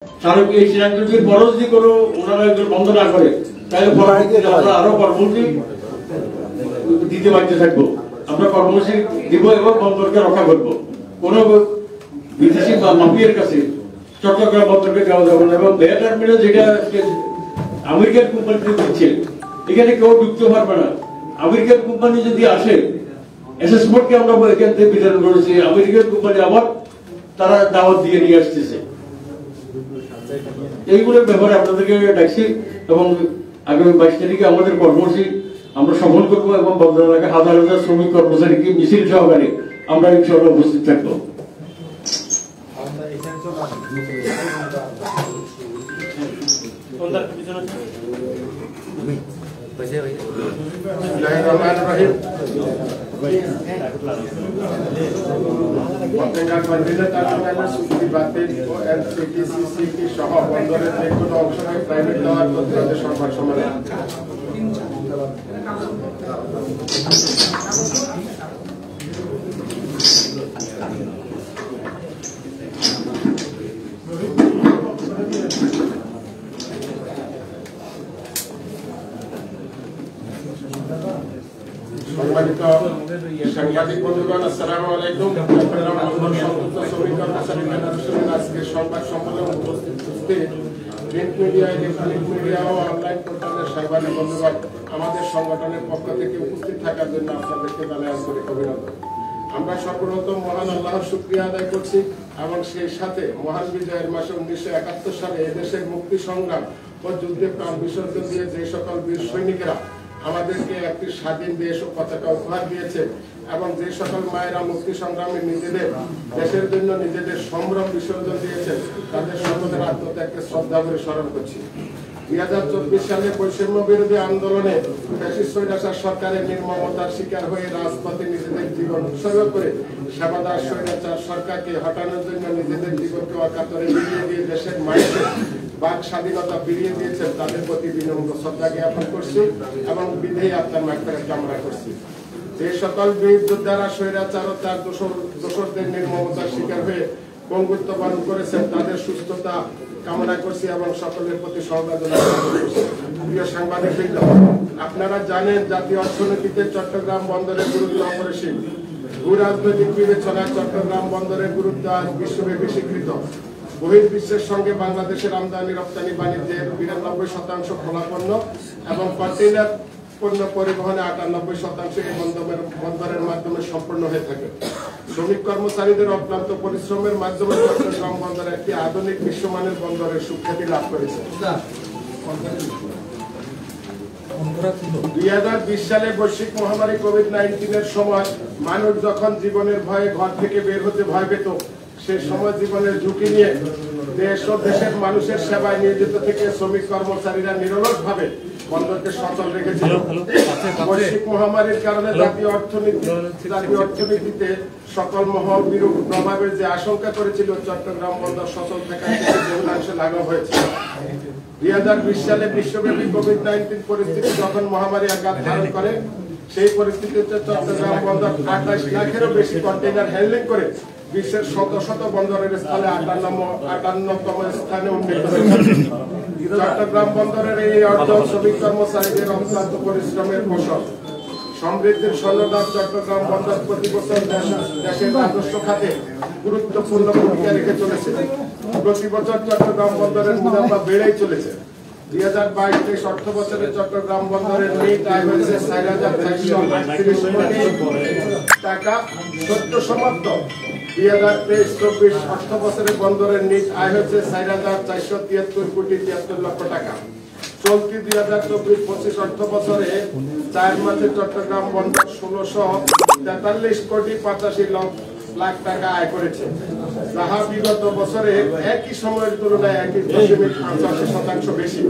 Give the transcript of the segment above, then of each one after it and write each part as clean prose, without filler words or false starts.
তাহলে এই সিদ্ধান্তটির পরও যদি কোনো ওনারা বন্ধ না করে তাহলে আমরা আরো কর্মসূচি দিতে বাধ্য থাকবো। আমরা কর্মসূচি দিব এবং বন্দরকে রক্ষা করবো। কোন বিদেশি বা মাফিয়ার কাছে চট্টগ্রাম বন্দরকে দেওয়া যাবে না। এবং বেয়া টার্মিনাল যেটা আমেরিকান কোম্পানিতে দিচ্ছে, এখানে কেউ ঢুকতে পারবে না। আমেরিকান কোম্পানি যদি আসে, অ্যাসেসমেন্টকে আমরা এখান থেকে বিতরণ করেছি, আমেরিকান কোম্পানি আবার তারা দাওয়াত দিয়ে নিয়ে আসতেছে। এইগুলোর ব্যাপারে আপনাদেরকে ডাকছি এবং আগামী 22 তারিখে আমাদের কর্মসূচি আমরা সফল করবো এবং বন্দর এলাকায় হাজার হাজার শ্রমিক কর্মচারীকে মিছিল সহকারে আমরা ইনশাআল্লাহ উপস্থিত থাকবো। সহ বন্দরের যে কোনো অংশে প্রাইভেট দেওয়ার প্রতিবাদে সংবাদ সম্মেলন। সম্মানিত সাংবাদিক বন্ধুগণ, আসসালামু আলাইকুম। শ্রমিক কর্মচারী ফেডারেশনের আজকে সংবাদ সম্মেলন উপস্থিত প্রিন্ট মিডিয়া, ইলেকট্রনিক মিডিয়া ও অনলাইন পোর্টালের সাংবাদিক বন্ধুগণ, আমাদের সংগঠনের পক্ষ থেকে উপস্থিত থাকার জন্য আপনাদেরকে জানাই আন্তরিক অভিনন্দন। আমরা সর্বপ্রথম মহান আল্লাহর শুকরিয়া আদায় করছি এবং সেই সাথে মহান বিজয়ের মাসে 1971 সালে এদেশের মুক্তি সংগ্রাম ও যুদ্ধে প্রাণ বিসর্জন দিয়ে যে সকল বীর সৈনিকেরা আমাদেরকে একটি স্বাধীন দেশ ও পতাকা উপহার দিয়েছে এবং যে সকল মায়েরা মুক্তি সংগ্রামে নিজেদের দেশের জন্য নিজেদের সম্ভ্রম বিসর্জন দিয়েছে, তাদের সকলের আত্মত্যাগকে শ্রদ্ধা করে স্মরণ করছি। 2024 সালে বৈষম্য বিরোধী আন্দোলনে ফ্যাসিস্ট স্বৈরাচার সরকারের নির্মমতার শিকার হয়ে রাজপথে নিজেদের জীবন উৎসর্গ করে সেবাদার স্বৈরাচার সরকারকে হটানোর জন্য নিজেদের জীবনকে অকাতরে বিলিয়ে দিয়ে দেশের মানুষের বাক স্বাধীনতা ফিরিয়ে দিয়েছেন, তাদের প্রতি বিনম্র শ্রদ্ধা জ্ঞাপন করছি এবং বিধেয়ী আত্মার মাগফিরাত কামনা করছি। যে সকল বীর যোদ্ধারা স্বৈরাচার ও তার দোসরদের নির্মমতার শিকার হয়ে পঙ্গুত্ব বরণ করেছেন, তাদের সুস্থতা কামনা করছি এবং সকলের প্রতি সমবেদনা জ্ঞাপন করছি। প্রিয় সাংবাদিকবৃন্দ, আপনারা জানেন জাতীয় অর্থনীতিতে চট্টগ্রাম বন্দরের গুরুত্ব অপরিসীম। ভূ রাজনৈতিক বিবেচনায় চট্টগ্রাম বন্দরের গুরুত্ব আজ বিশ্বব্যাপী স্বীকৃত। বহির্বিশ্বের সঙ্গে বাংলাদেশের আমদানি রপ্তানি বাণিজ্যের 92% খোলাপণ্য এবং কন্টেইনার পণ্য পরিবহনে 98% এই বন্দরের মাধ্যমে সম্পন্ন হয়ে থাকে। শ্রমিক কর্মচারীদের অক্লান্ত পরিশ্রমের মাধ্যমে চট্টগ্রাম বন্দর একটি আধুনিক বিশ্বমানের বন্দরের সুখ্যাতি লাভ করেছে। 2020 সালে বৈশ্বিক মহামারী কোভিড-19 সময় মানুষ যখন জীবনের ভয়ে ঘর থেকে বের হতে ভয় পেত, সেই সময় জীবনের ঝুঁকি নিয়ে দেশ ও দেশের মানুষের সেবায় নিয়োজিত থেকে শ্রমিক কর্মচারীরা নিরলসভাবে বন্দরকে সচল রেখেছিল। বৈশ্বিক মহামারীর কারণে জাতীয় অর্থনীতিতে সকল মহাবিরূপ প্রভাবের যে আশঙ্কা করেছিল, চট্টগ্রাম বন্দর সচল থাকায় বহুলাংশে লাঘব হয়েছে। 2020 সালে বিশ্বব্যাপী কোভিড-19 পরিস্থিতি যখন মহামারী আঘাত ধারণ করে, সেই পরিস্থিতিতে চট্টগ্রাম বন্দর 28 লাখেরও বেশি কন্টেইনার হ্যান্ডলিং করে বিশ্বের শত শত বন্দরের স্থলে 58তম স্থানে উন্নীত হয়েছে। চট্টগ্রাম বন্দরের এই অর্জন শ্রমিক কর্মচারীদের অক্লান্ত পরিশ্রমের ফসল। সমৃদ্ধির স্বর্ণদান চট্টগ্রাম বন্দর প্রতি বছর দেশের রাজস্ব খাতে গুরুত্বপূর্ণ ভূমিকা রেখে চলেছে। প্রতি বছর চট্টগ্রাম বন্দরের মুনাফা বেড়েই চলেছে। 2022-23 অর্থ বছরে চট্টগ্রাম বন্দরের নিট আয় হয়েছে 4,438 কোটি টাকা। সদ্য সমাপ্ত 2023-24 অর্থ বছরে বন্দরের নিট আয় হয়েছে 4,473 কোটি 73 লক্ষ টাকা। চলতি 2024-25 অর্থ বছরে 4 মাসে চট্টগ্রাম বন্দর 1643 কোটি 85 লাখ টাকা আয় করেছে, যাহা বিগত বছরে একই সময়ের তুলনায় 1.85% বেশি।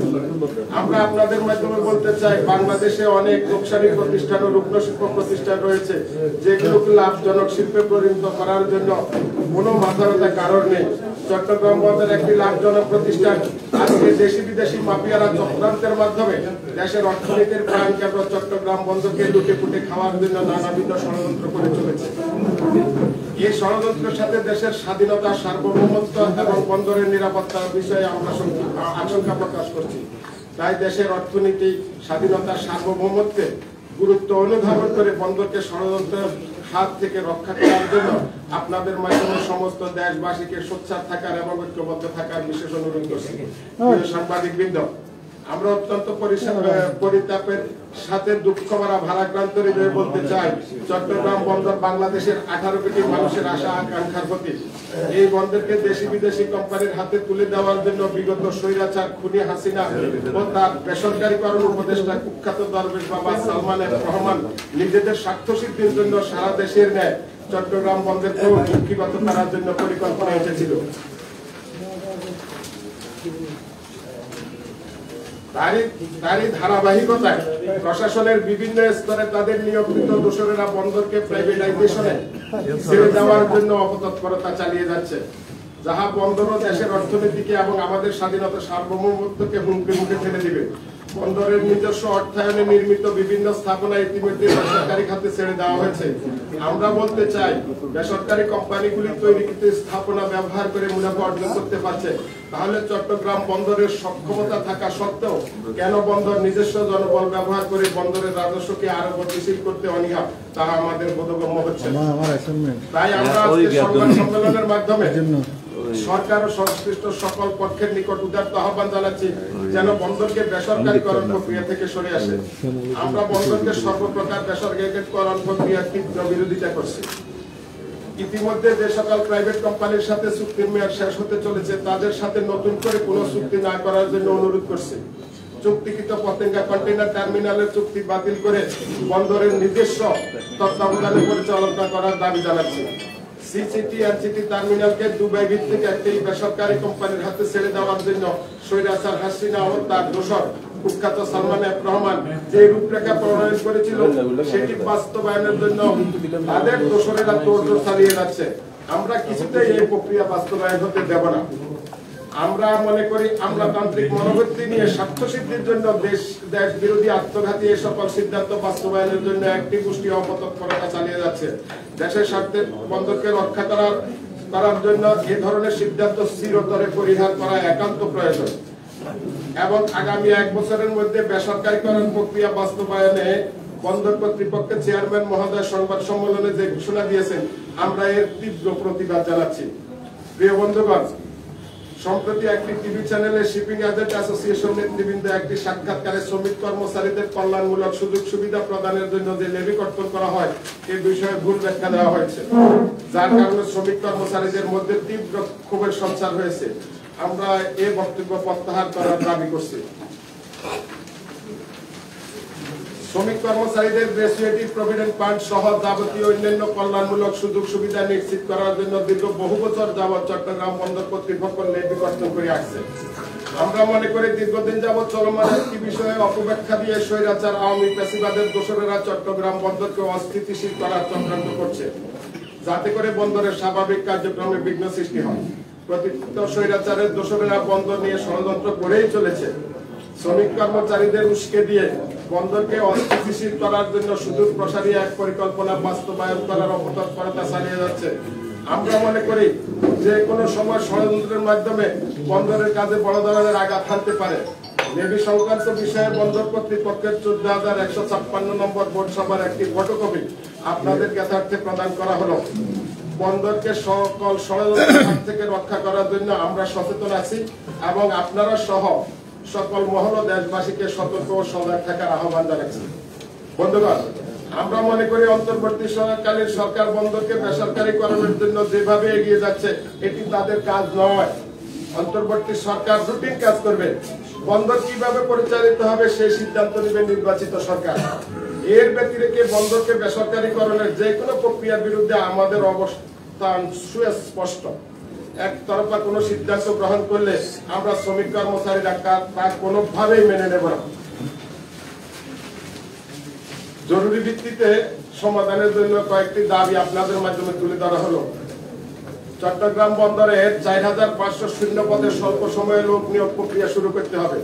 আমরা আপনাদের মাধ্যমে বলতে চাই, বাংলাদেশে অনেক লোকসানি প্রতিষ্ঠান ও রুগ্ন শিল্প প্রতিষ্ঠান রয়েছে, যেগুলোকে লাভজনক শিল্পে পরিণত করার জন্য কোনো মাথাব্যথার কারণ নেই। চট্টগ্রাম বন্দর একটি লাভজনক প্রতিষ্ঠান। আজকে দেশি বিদেশি মাফিয়ারা চক্রান্তের মাধ্যমে দেশের অর্থনীতির প্রাণ কেন্দ্র চট্টগ্রাম বন্দরকে লুটে পুটে খাওয়ার জন্য নানাবিধ ষড়যন্ত্র করে চলেছে। এই ষড়যন্ত্রের সাথে দেশের স্বাধীনতা, সার্বভৌমত্ব এবং বন্দরের নিরাপত্তার বিষয়ে আমরা আশঙ্কা প্রকাশ করছি। তাই দেশের অর্থনীতি, স্বাধীনতা, সার্বভৌমত্বে গুরুত্ব অনুধাবন করে বন্দরকে ষড়যন্ত্রের হাত থেকে রক্ষা করার জন্য আপনাদের মাধ্যমে সমস্ত দেশবাসীকে সোচ্চার থাকার এবং ঐক্যবদ্ধ থাকার বিশেষ অনুরোধ করছি। সাংবাদিকবৃন্দ, আমরা অত্যন্ত পরিতাপের সাথে দুঃখ ভরা ভারাক্রান্ত হৃদয়ে বলতে চাই, চট্টগ্রাম বন্দর বাংলাদেশের 18 কোটি মানুষের আশা আকাঙ্ক্ষার প্রতীক। এই বন্দরকে দেশি বিদেশি কোম্পানির হাতে তুলে দেওয়ার জন্য বিগত স্বৈরাচার খুনি হাসিনা ও তার বেসরকারীকরণ উপদেষ্টা কুখ্যাত দরবেশ বাবা সালমান এফ রহমান নিজেদের স্বার্থ সিদ্ধির জন্য সারা দেশের ন্যায় চট্টগ্রাম বন্দরকে মুক্তিগত করার জন্য পরিকল্পনা এসেছিল। তারই ধারাবাহিকতায় প্রশাসনের বিভিন্ন স্তরে তাদের নিয়োজিত দোসরেরা বন্দরকে প্রাইভেটাইজেশনে ছেড়ে দেওয়ার জন্য অপতৎপরতা চালিয়ে যাচ্ছে, যাহা বন্দর ও দেশের অর্থনীতিকে এবং আমাদের স্বাধীনতা, সার্বভৌমত্বকে হুমকির মুখে ফেলে দিবে। বন্দরের নিজস্ব অর্থায়নে নির্মিত বিভিন্ন স্থাপনা ইতিমধ্যে বেসরকারি খাতে ছেড়ে দেওয়া হয়েছে। আমরা বলতে চাই, বেসরকারি কোম্পানিগুলি তৈরিকৃত স্থাপনা ব্যবহার করে মুনাফা অর্জন করতে পারছে, তাহলে চট্টগ্রাম বন্দরের সক্ষমতা থাকা সত্ত্বেও কেন বন্দর নিজস্ব জনবল ব্যবহার করে বন্দরের রাজস্বকে আরো গতিশীল করতে অনীহা, তাহা আমাদের বোধগম্য হচ্ছে। তাই আমরা সংবাদ সম্মেলনের মাধ্যমে সরকার ও সংশ্লিষ্ট সকল পক্ষের নিকট উদাত্ত আহ্বান জানাচ্ছি, যেন বন্দরকে বেসরকারীকরণ প্রক্রিয়া থেকে সরে আসে। আমরা বন্দরকে সর্বপ্রকার বেসরকারীকরণ প্রক্রিয়ার তীব্র বিরোধিতা করছি। ইতিমধ্যে যে সকল প্রাইভেট কোম্পানির সাথে চুক্তির মেয়াদ শেষ হতে চলেছে, তাদের সাথে নতুন করে কোনো চুক্তি না করার জন্য অনুরোধ করছি। চুক্তিকৃত পতেঙ্গা কন্টেইনার টার্মিনালের চুক্তি বাতিল করে বন্দরের নিজস্ব তত্ত্বাবধানে পরিচালনা করার দাবি জানাচ্ছি। সিসিটি এনসিটি টার্মিনালকে দুবাই ভিত্তিক একটি বেসরকারি কোম্পানির হাতে ছেড়ে দেওয়ার জন্য স্বৈরাচার হাসিনা ও তার দোসর কুখ্যাত সালমান এফ রহমান যে রূপরেখা প্রণয়ন করেছিল, সেটি বাস্তবায়নের জন্য তাদের দোসরেরা তোড়জোড় চালিয়ে যাচ্ছে। আমরা কিছুতেই এই প্রক্রিয়া বাস্তবায়ন হতে দেব না। আমরা মনে করি, আমলাতান্ত্রিক মনোবৃত্তি নিয়ে স্বার্থ সিদ্ধির জন্য দেশ বিরোধী আত্মঘাতী এই সকল সিদ্ধান্ত বাস্তবায়নের জন্য একটি গোষ্ঠী অপতৎপরতা চালিয়ে যাচ্ছে। দেশের স্বার্থে বন্দরকে রক্ষা করার জন্য এ ধরনের সিদ্ধান্ত চিরতরে পরিহার করা একান্ত প্রয়োজন এবং আগামী 1 বছরের মধ্যে বেসরকারীকরণ প্রক্রিয়া বাস্তবায়নে বন্দর কর্তৃপক্ষের চেয়ারম্যান মহোদয় সংবাদ সম্মেলনে যে ঘোষণা দিয়েছেন, আমরা এর তীব্র প্রতিবাদ জানাচ্ছি। প্রিয় বন্ধুগণ, সম্প্রতি একটি টিভি চ্যানেলে শিপিং এজেন্ট অ্যাসোসিয়েশন নেতৃবৃন্দ একটি সাক্ষাৎকারে শ্রমিক কর্মচারীদের কল্যাণমূলক সুযোগ সুবিধা প্রদানের জন্য যে লেভি কর্তন করা হয়, এ বিষয়ে ভুল ব্যাখ্যা দেওয়া হয়েছে, যার কারণে শ্রমিক কর্মচারীদের মধ্যে তীব্র ক্ষোভের সঞ্চার হয়েছে। আমরা এ বক্তব্য প্রত্যাহার করার দাবি করছি। শ্রমিক কর্মচারীদের গ্র্যাচুইটি, প্রভিডেন্ট ফান্ড সহ যাবতীয় অন্যান্য কল্যাণমূলক সুযোগ সুবিধা নিশ্চিত করার জন্য দীর্ঘ বহু বছর যাবৎ চট্টগ্রাম বন্দর কর্তৃপক্ষ লেভি কর্তন করে আসছে। আমরা মনে করি, দীর্ঘদিন যাবৎ চলমান একটি বিষয়ে অপব্যাখ্যা দিয়ে স্বৈরাচার আওয়ামী ফ্যাসিবাদের দোসরেরা চট্টগ্রাম বন্দরকে অস্থিতিশীল করার চক্রান্ত করছে, যাতে করে বন্দরের স্বাভাবিক কার্যক্রমে বিঘ্ন সৃষ্টি হয়। প্রতিষ্ঠিত স্বৈরাচারের দোসরেরা বন্দর নিয়ে ষড়যন্ত্র করেই চলেছে। শ্রমিক কর্মচারীদের উস্কে দিয়ে বন্দরকে অস্থিতিশীল করার জন্য সুদূর প্রসারী এক পরিকল্পনা বাস্তবায়ন করার অপতৎপরতা চালিয়ে যাচ্ছে। আমরা মনে করি, যে কোনো সময় ষড়যন্ত্রের মাধ্যমে বন্দরের কাজে বড় ধরনের আঘাত হানতে পারে। নেভি সংক্রান্ত বিষয়ে বন্দর কর্তৃপক্ষের 14,156 নম্বর বোর্ড সভার একটি ফটোকপি আপনাদের জ্ঞাতার্থে প্রদান করা হলো। বন্দরকে সকল ষড়যন্ত্রের থেকে রক্ষা করার জন্য আমরা সচেতন আছি এবং আপনারা সহ সকল মহল দেশবাসীকে সতর্ক ও সজাগ থাকার আহ্বান জানাচ্ছি। বন্ধুগণ, আমরা মনে করি, অন্তর্বর্তীকালীন সরকার বন্দরকে বেসরকারীকরণের জন্য যেভাবে এগিয়ে যাচ্ছে, এটি তাদের কাজ নয়। অন্তর্বর্তী সরকার রুটিন কাজ করবে। বন্দর কিভাবে পরিচালিত হবে সেই সিদ্ধান্ত নেবে নির্বাচিত সরকার। এর ব্যতিরেকে বন্দরকে বেসরকারীকরণের যে কোনো প্রক্রিয়ার বিরুদ্ধে আমাদের অবস্থান সুস্পষ্ট। একতরফা কোনো সিদ্ধান্ত গ্রহণ করলে আমরা শ্রমিক কর্মচারীরা তা কোনোভাবেই মেনে নেব না। জরুরি ভিত্তিতে সমাধানের জন্য কয়েকটি দাবি আপনাদের মাধ্যমে তুলে ধরা হলো। চট্টগ্রাম বন্দরের 4,500 শূন্য পদে স্বল্প সময়ে লোক নিয়োগ প্রক্রিয়া শুরু করতে হবে।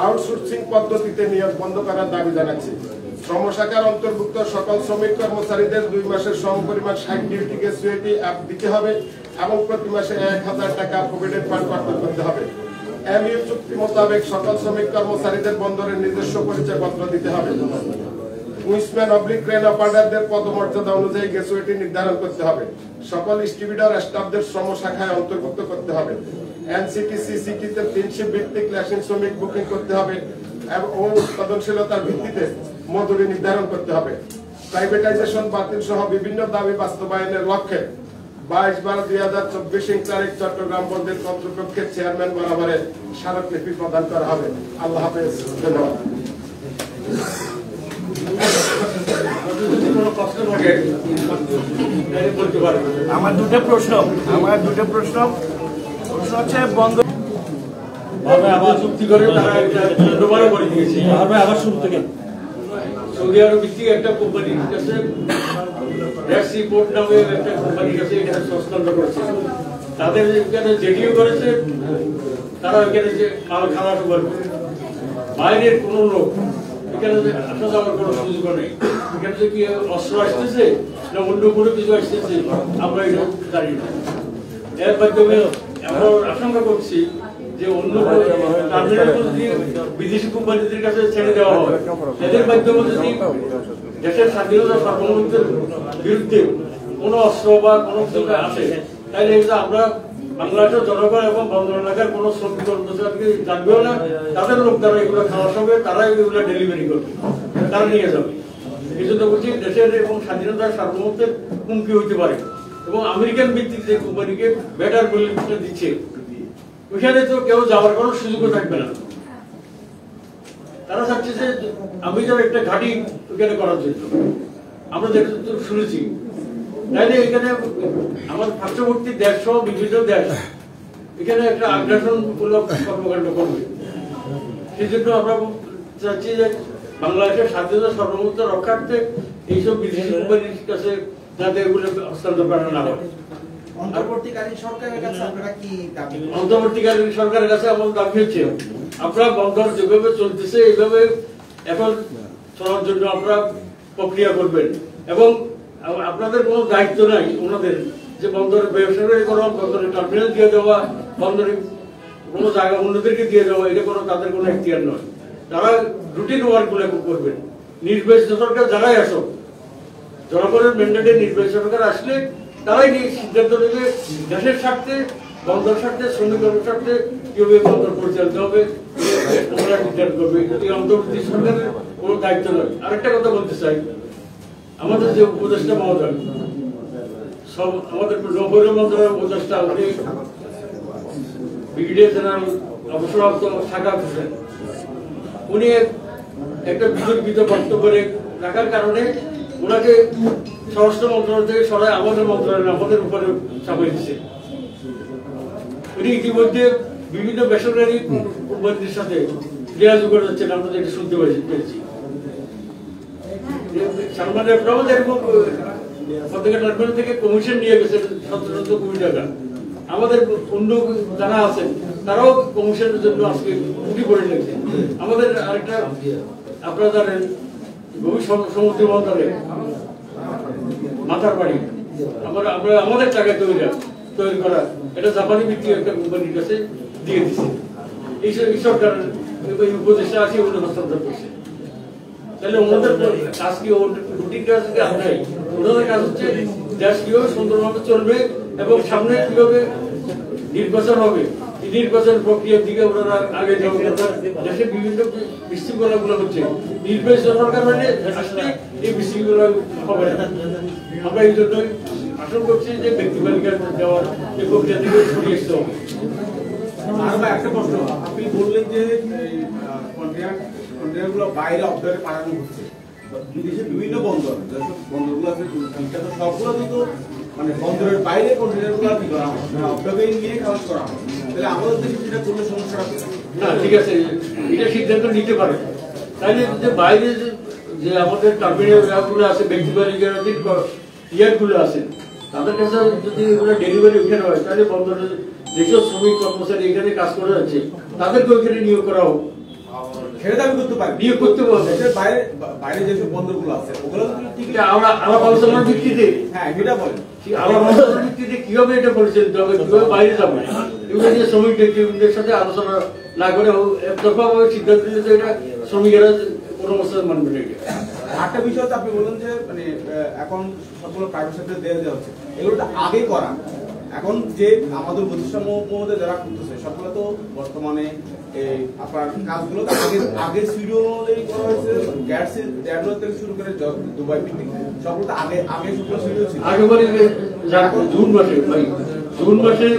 আউটসোর্সিং পদ্ধতিতে নিয়োগ বন্ধ করার দাবি জানাচ্ছি। শ্রম শাখার অন্তর্ভুক্ত সকল শ্রমিক কর্মচারীদের 2 মাসের সমপরিমাণ 60 ডিউটি গ্র্যাচুইটি দিতে হবে এবং প্রতি মাসে 1000 টাকা প্রভিডেন্ট ফান্ড কর্তন করতে হবে। এমইউ চুক্তি মোতাবেক সকল শ্রমিক কর্মচারীদের বন্দরের নিজস্ব পরিচয়পত্র দিতে হবে। উইসম্যান অবলিক ক্রেন অপারেটরদের পদমর্যাদা অনুযায়ী গ্র্যাচুইটি নির্ধারণ করতে হবে। সকল ডিস্ট্রিবিউটর স্টাফদের শ্রম শাখায় অন্তর্ভুক্ত করতে হবে। এনসিটি/সিসিটিতে 3 শিফট ভিত্তিক ল্যাশিং শ্রমিক বুকিং করতে হবে এবং উৎপাদনশীলতার ভিত্তিতে মজুরি নির্ধারণ করতে হবে। প্রাইভেটাইজেশন বাতিল সহ বিভিন্ন দাবি বাস্তবায়নের লক্ষ্যে 22/12/2024 তারিখ চট্টগ্রাম বন্দর কর্তৃপক্ষের চেয়ারম্যান বরাবরে স্মারকলিপি প্রদান করা হবে। আল্লাহ হাফেজ। ধন্যবাদ। আমার দুটো প্রশ্ন হচ্ছে বন্ধ আবার চুক্তি করে তারা করে দিয়েছে। আবার শুরু থেকে সৌদি আরব ভিত্তিক একটা কোম্পানির কাছে রেডসি পোর্ট নামের একটা কোম্পানির কাছে এখানে হস্তান্তর করেছে। তাদের এখানে জেডিও করেছে, তারা এখানে যে মাল খালাস করবে। বাইরের কোন লোক এখানে আসা যাওয়ার কোনো সুযোগ নেই। এখানে যে কি অস্ত্র আসতেছে না অন্য কোনো কিছু আসতেছে আমরা এটা জানি না। এর মাধ্যমে আমরা আশঙ্কা করছি যে অন্য টার্মিনালগুলো যদি বিদেশি কোম্পানিদের কাছে ছেড়ে দেওয়া হয়, এদের মাধ্যমে যদি দেশের স্বাধীনতা সার্বভৌমত্বের বিরুদ্ধে কোনো অস্ত্র বা কোনো কিছু আসে, তাহলে এটা আমরা বাংলাদেশের জনগণ এবং বন্দর এলাকার কোনো শ্রমিক কর্মচারীকে জানবেও না। তাদের লোক দ্বারা এগুলো খাওয়ার সঙ্গে তারা এগুলো ডেলিভারি করবে, তারা নিয়ে যাবে। এই জন্য বলছি দেশের এবং স্বাধীনতার সার্বভৌমত্বের হুমকি হইতে পারে। এবং আমেরিকান ভিত্তিক যে কোম্পানিকে বেটার মূল্য দিচ্ছে, ওইখানে তো কেউ যাওয়ার কোনো সুযোগও থাকবে না। তারা চাচ্ছে যে আমেরিকার একটা ঘাঁটি ওখানে করার জন্য, আমরা শুনেছি। তাইলে এখানে আমার পার্শ্ববর্তী দেশ সহ বিভিন্ন দেশ এখানে একটা আগ্রাসনমূলক কর্মকাণ্ড করবে। সেই জন্য আমরা চাচ্ছি যে বাংলাদেশের স্বাধীনতা সার্বভৌমত্ব রক্ষার্থে এইসব বিদেশি কোম্পানির কাছে যাতে এগুলো হস্তান্তর করা না হয়। অন্তর্বর্তীকালীন সরকারের কাছে আপনারা কি দাবি? অন্তর্বর্তীকালীন সরকারের কাছে আমাদের দাবি হচ্ছে আপনারা বন্দর যেভাবে চলতেছে এইভাবে এখন চলার জন্য আপনারা প্রক্রিয়া করবেন এবং আপনাদের কোনো দায়িত্ব নাই ওনাদের যে বন্দরের ব্যবসায়ী করা, বন্দরের টার্মিনাল দিয়ে দেওয়া, বন্দরের কোনো জায়গা অন্যদেরকে দিয়ে দেওয়া, এটা কোনো তাদের কোনো এখতিয়ার নয়। তারা রুটিন ওয়ার্ক গুলো করবেন। নির্বাচিত সরকার যারাই আসুক, জনগণের ম্যান্ডেটে নির্বাচিত সরকার আসলে তারাই সিদ্ধান্ত নেবে দেশের স্বার্থে, বন্দর স্বার্থে, শ্রমিকের স্বার্থে কিভাবে বন্দর পরিচালিত হবে ওরা সিদ্ধান্ত করবে। এই অন্তর্বর্তী সরকারের কোনো দায়িত্ব নয়। আরেকটা কথা বলতে চাই, আমাদের যে উপদেষ্টা মহোদয়, সব আমাদের নৌপরিবহন মন্ত্রণালয়ের উপদেষ্টা উনি ব্রিগেডিয়ার জেনারেল অবসরপ্রাপ্ত শাখাত হোসেন, উনি একটা বিতর্কিত বক্তব্য রাখার কারণে ওনাকে স্বরাষ্ট্র মন্ত্রণালয় থেকে সরাই আমাদের মন্ত্রণালয় আমাদের উপরে চাপিয়ে দিচ্ছে। উনি ইতিমধ্যে বিভিন্ন বেসরকারি কোম্পানিদের সাথে যোগাযোগ করে যাচ্ছেন, আমরা যেটা শুনতে পেরেছি। সালমান আহমেদ এরকম টার্মিনাল থেকে কমিশন নিয়ে গেছেন 17 কোটি টাকা। আমাদের অন্য যারা আছেন তারাও কমিশনের জন্য আজকে উঠি পড়ে লেগেছে। আমাদের আরেকটা আপনারা জানেন গভীর সমুদ্র বন্দরে মাথার বাড়ি আমরা আমাদের টাকায় তৈরি করা এটা জাপানি ভিত্তিক একটা কোম্পানির কাছে দিয়ে দিচ্ছে। এই সরকার উপদেষ্টা আছে ওগুলো হস্তান্তর করছে। তাহলে ওনাদের কাজ কি রুটিন কাজ কি নাই? ওনাদের কাজ হচ্ছে দেশ কিভাবে সুন্দরভাবে চলবে এবং সামনে কিভাবে নির্বাচন হবে, এই নির্বাচন প্রক্রিয়ার দিকে ওনারা আগে দেশে বিভিন্ন বিশৃঙ্খলা গুলো হচ্ছে। নির্বাচিত সরকার মানে আসলে এই বিশৃঙ্খলা হবে না। আমরা এই জন্যই আশা করছি যে ব্যক্তি মালিকানা দেওয়ার এই প্রক্রিয়া থেকে সরিয়ে আসতে হবে। একটা প্রশ্ন, আপনি বললেন যে কন্টেনারগুলো বাইরে অবদারে পাঠানো হচ্ছে বিদেশের বিভিন্ন বন্দর, যেসব বন্দরগুলো আছে বিখ্যাত সবগুলো কিন্তু মানে বন্দরের বাইরে কন্টেনারগুলো কি করা হয়, অবদারে নিয়ে কাজ করা হয়। তাহলে আমাদের দেশে সেটা করলে সমস্যাটা না, ঠিক আছে, এটা সিদ্ধান্ত নিতে পারে। তাইলে যে বাইরে যে আমাদের টার্মিনালগুলো আছে, ব্যক্তি মালিকানাধীন ইয়ারগুলো আছে, তাদের কাছে যদি এগুলো ডেলিভারি ওখানে হয়, তাহলে বন্দরের যেসব শ্রমিক কর্মচারী এখানে কাজ করে যাচ্ছে তাদেরকে ওইখানে নিয়োগ করা হোক। সেটা দাবি করতে পারি, নিয়োগ করতে বলছে। দেশের বাইরে বাইরে যেসব বন্দরগুলো আছে ওগুলো তো ঠিক এটা আমরা আলাপ আলোচনার ভিত্তিতে হ্যাঁ এটা বলেন আলাপ আলোচনার ভিত্তিতে কিভাবে এটা পরিচালিত হবে, কিভাবে বাইরে যাবে, এগুলো যে শ্রমিকদের সাথে আলোচনা না করে একতরফাভাবে সিদ্ধান্ত নিলে তো এটা শ্রমিকেরা কোনো অবস্থায় মানবে না। একটা বিষয় হচ্ছে আপনি বললেন যে মানে এখন সবগুলো প্রাইভেট সেক্টরে দিয়ে হচ্ছে, এগুলো তো আগে করা। এখন যে আমাদের প্রতিষ্ঠান মধ্যে যারা করতেছে সবগুলো তো বর্তমানে এই আপনার কাজগুলো তো আগে শিডিউল অনুযায়ী করা হয়েছে, গ্যাস থেকে শুরু করে দুবাই ভিত্তিক সবগুলো তো আগে সবগুলো শিডিউল ছিল। আগেবারে জুন মাসে ভাই, জুন মাসে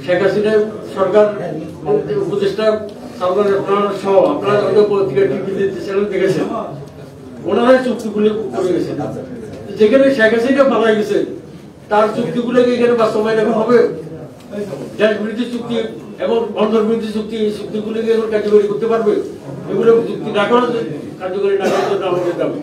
শেখ হাসিনা সরকার উপদেষ্টা সহ আপনারা হয়তো পত্রিকা টিভিতে চ্যানেল দেখেছেন, ওনারা চুক্তিগুলো করে গেছেন। যেখানে শেখ হাসিনা পালাই গেছে তার চুক্তিগুলোকে এখানে বাস্তবায়ন এখন হবে। গ্যাস বিরোধী চুক্তি এবং বন্দর বিরোধী চুক্তি, এই চুক্তিগুলোকে এখন কার্যকরী করতে পারবে। এগুলো চুক্তি না করার কার্যকরী না করার জন্য আমাদের দাবি।